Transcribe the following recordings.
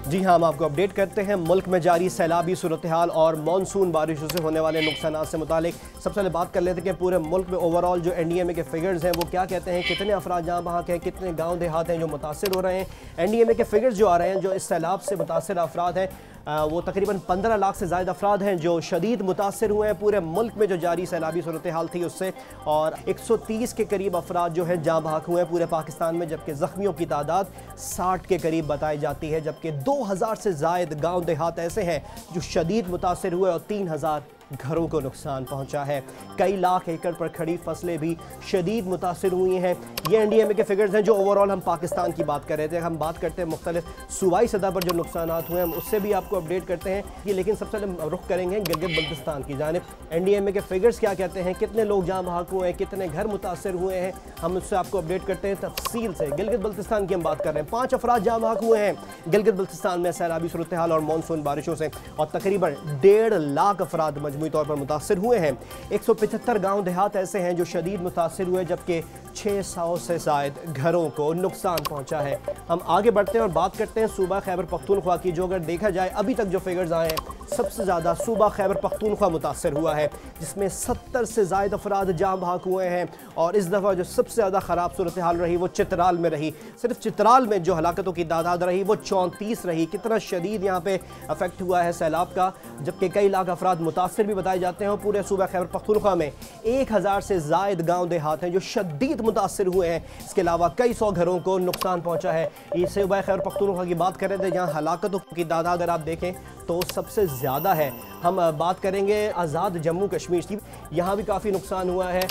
जी हाँ, हम आपको अपडेट करते हैं मुल्क में जारी सैलाबी सूरत हाल और मानसून बारिशों से होने वाले नुकसान से मुतालिक। सबसे पहले बात कर लेते हैं कि पूरे मुल्क में ओवरऑल जो NDMA के फिगर्स हैं वो क्या कहते हैं, कितने अफराद जहाँ बहाक हैं, कितने गाँव देहात हैं जो मुतासर हो रहे हैं। NDMA के फिगर्स जो आ रहे हैं, जो इस सैलाब से मुतासर अफराद हैं वो तकरीबन 15 लाख से ज़्यादा अफराद हैं जो शदीद मुतासर हुए हैं पूरे मुल्क में जो जारी सैलाबी सूरत हाल थी उससे, और 130 के करीब अफराद जो हैं जाँ बहक हुए हैं पूरे पाकिस्तान में, जबकि ज़ख्मियों की तादाद 60 के करीब बताई जाती है, जबकि 2000 से ज़ायद गाँव देहात ऐसे हैं जो शदीद मुतासर हुए और 3000 घरों को नुकसान पहुंचा है। कई लाख एकड़ पर खड़ी फसलें भी शदीद मुतासर हुई हैं। ये NDMA के फिगर्स हैं जो ओवरऑल हम पाकिस्तान की बात कर रहे थे। हम बात करते हैं मुख्तलिफ सूबाई सतह पर जो नुकसान हुए हम उससे भी आपको अपडेट करते हैं कि, लेकिन सबसे पहले रुख करेंगे गिलगित बल्तिस्तान की जानिब। NDMA के फिगर्स क्या कहते हैं, कितने लोग जहाँ बहक हुए हैं, कितने घर मुतासर हुए हैं, हम उससे आपको अपडेट करते हैं तफसील से। गिलगित बल्तिस्तान की हम बात कर रहे हैं। 5 अफराद जहाँ बहक हुए हैं गिलगित बल्तिस्तान में सैलाबी सूरत हाल और मानसून बारिशों से, और तकरीबन 1.5 लाख अफराद मजमूई तौर पर मुतासर हुए हैं। 175 गाँव देहात ऐसे हैं जो शदीद मुतासर हुए, जबकि 600 से ज़ायद घरों को नुकसान पहुंचा है। हम आगे बढ़ते हैं और बात करते हैं सूबा खैबर पख्तूनख्वा की, जो अगर देखा जाए अभी तक जो फिगर्स आए हैं सबसे ज़्यादा सूबा खैबर पख्तूनख्वा मुतासर हुआ है, जिसमें 70 से ज़ायद अफराद जाँ बहक हुए हैं। और इस दफ़ा जो सबसे ज़्यादा ख़राब सूरत हाल रही वो चित्राल में रही। सिर्फ चित्राल में जो हलाकतों की तादाद रही वो 34 रही। कितना शदीद यहाँ पे अफेक्ट हुआ है सैलाब का, जबकि कई लाख अफराद मुतासर भी बताए जाते हैं। और पूरे सूबा खैबर पख्तूनख्वा में 1000 से ज़ायद गाँव देहात हैं जो शदीद मुतासर हुए हैं। इसके अलावा कई सौ घरों को नुकसान पहुँचा है। ये सूबा खैबर पख्तूनख्वा की बात कर रहे थे जहाँ हलाकतों की तादाद अगर आप देखें तो सबसे ज़्यादा है। हम बात करेंगे आज़ाद जम्मू कश्मीर की, यहाँ भी काफ़ी नुकसान हुआ है।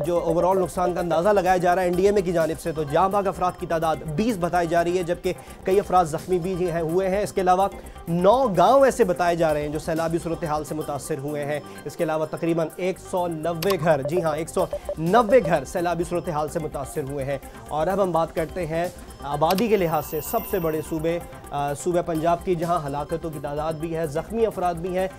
जो ओवरऑल नुकसान का अंदाज़ा लगाया जा रहा है NDMA की जानिब से, तो जाँ बहक अफराद की तादाद 20 बताई जा रही है, जबकि कई अफराद ज़ख्मी भी हुए हैं। इसके अलावा 9 गाँव ऐसे बताए जा रहे हैं जो सैलाबी सूरत हाल से मुतासर हुए हैं। इसके अलावा तकरीबन 190 घर, जी हाँ 190 घर सैलाबी सूरत हाल से मुतासर हुए हैं। और अब हम बात करते हैं आबादी के लिहाज से सबसे बड़े सूबे पंजाब की, जहाँ हलाकतों की तादाद भी है, ज़ख्मी अफराद भी हैं।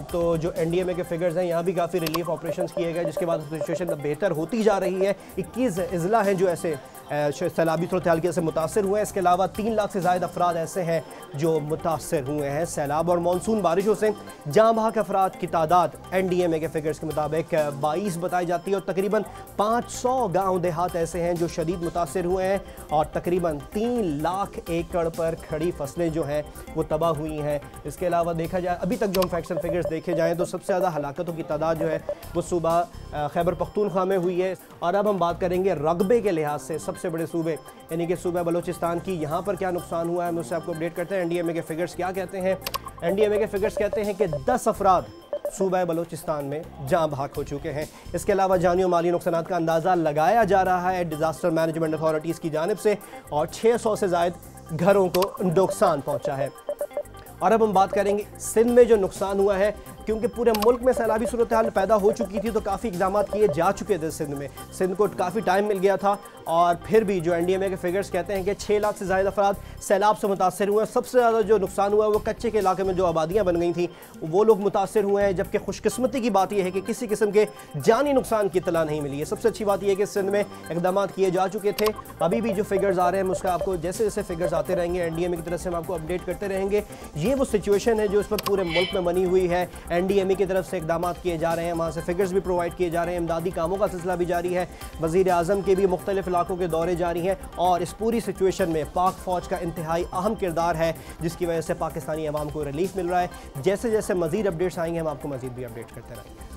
तो जो NDMA के फिगर्स हैं यहाँ भी काफ़ी रिलीफ ऑपरेशंस किए गए, जिसके बाद सिचुएशन बेहतर होती जा रही है। 21 अजला हैं जो ऐसे सैलाबी सूरत हाल से मुतासर हुए हैं। इसके अलावा 3 लाख से ज़ायद अफराद ऐसे हैं जो मुतासर हुए हैं सैलाब और मानसून बारिशों से। जाँ बहक अफराद की तादाद NDMA के फिगर्स के मुताबिक 22 बताई जाती है, और तकरीबन 500 गाँव देहात ऐसे हैं जो शदीद मुतासर हुए हैं, और तकरीबन 3 लाख एकड़ पर खड़ी फसलें जो हैं वो तबाह हुई हैं। इसके अलावा देखा जाए अभी तक जो हम फैक्ट्स एंड फिगर्स देखे जाएँ तो सबसे ज़्यादा हलाकतों की तादाद जो है वो सूबा खैबर पख्तूनख्वा में हुई है। और अब हम बात करेंगे रकबे के लिहाज से सबसे बड़े सूबे यानी कि सूबा बलोचिस्तान की, यहाँ पर क्या नुकसान हुआ है मैं उससे आपको अपडेट करते हैं। NDMA के फिगर्स क्या कहते हैं, NDMA के फिगर्स कहते हैं कि 10 अफराद सूबा बलोचिस्तान में जाँ बहक हो चुके हैं। इसके अलावा जानी और माली नुकसान का अंदाज़ा लगाया जा रहा है डिज़ास्टर मैनेजमेंट अथॉरिटीज़ की जानिब से, और 600 से ज़ायद घरों को नुकसान पहुँचा है। और अब हम बात करेंगे सिंध में जो नुकसान हुआ है, क्योंकि पूरे मुल्क में सैलाबी सूरत हाल पैदा हो चुकी थी तो काफ़ी इक़दाम किए जा चुके थे सिंध में। सिंध को काफ़ी टाइम मिल गया था, और फिर भी जो NDMA के फिगर्स कहते हैं कि 6 लाख से ज़्यादा अफराद सैलाब से मुतासर हुए हैं। सबसे ज़्यादा जो नुकसान हुआ है वो कच्चे के इलाके में जो आबादियाँ बन गई थी वो लोग मुतासर हुए हैं, जबकि खुशकिस्मती की बात यह है कि किसी किस्म के जानी नुकसान की इत्तला नहीं मिली है। सबसे अच्छी बात यह है कि सिंध में इक़दाम किए जा चुके थे। अभी भी जो फिगर्स आ रहे हैं उसका आपको जैसे जैसे फिगर्स आते रहेंगे NDMA की तरफ से हम आपको अपडेट करते रहेंगे। ये वो सिचुएशन है जो इस वक्त पूरे मुल्क में बनी हुई है। NDMA की तरफ से इक़दाम किए जा रहे हैं, वहाँ से फिगर्स भी प्रोवाइड किए जा रहे हैं, इमदादी कामों का सिलसिला भी जारी है, वज़ीर आज़म के भी मुख्तलिफ इलाकों के दौरे जारी हैं, और इस पूरी सिचुएशन में पाक फ़ौज का इंतहाई अहम किरदार है, जिसकी वजह से पाकिस्तानी अवाम को रिलीफ मिल रहा है। जैसे जैसे मज़ीद अपडेट्स आएंगे हम आपको मज़ीद भी अपडेट करते रहेंगे।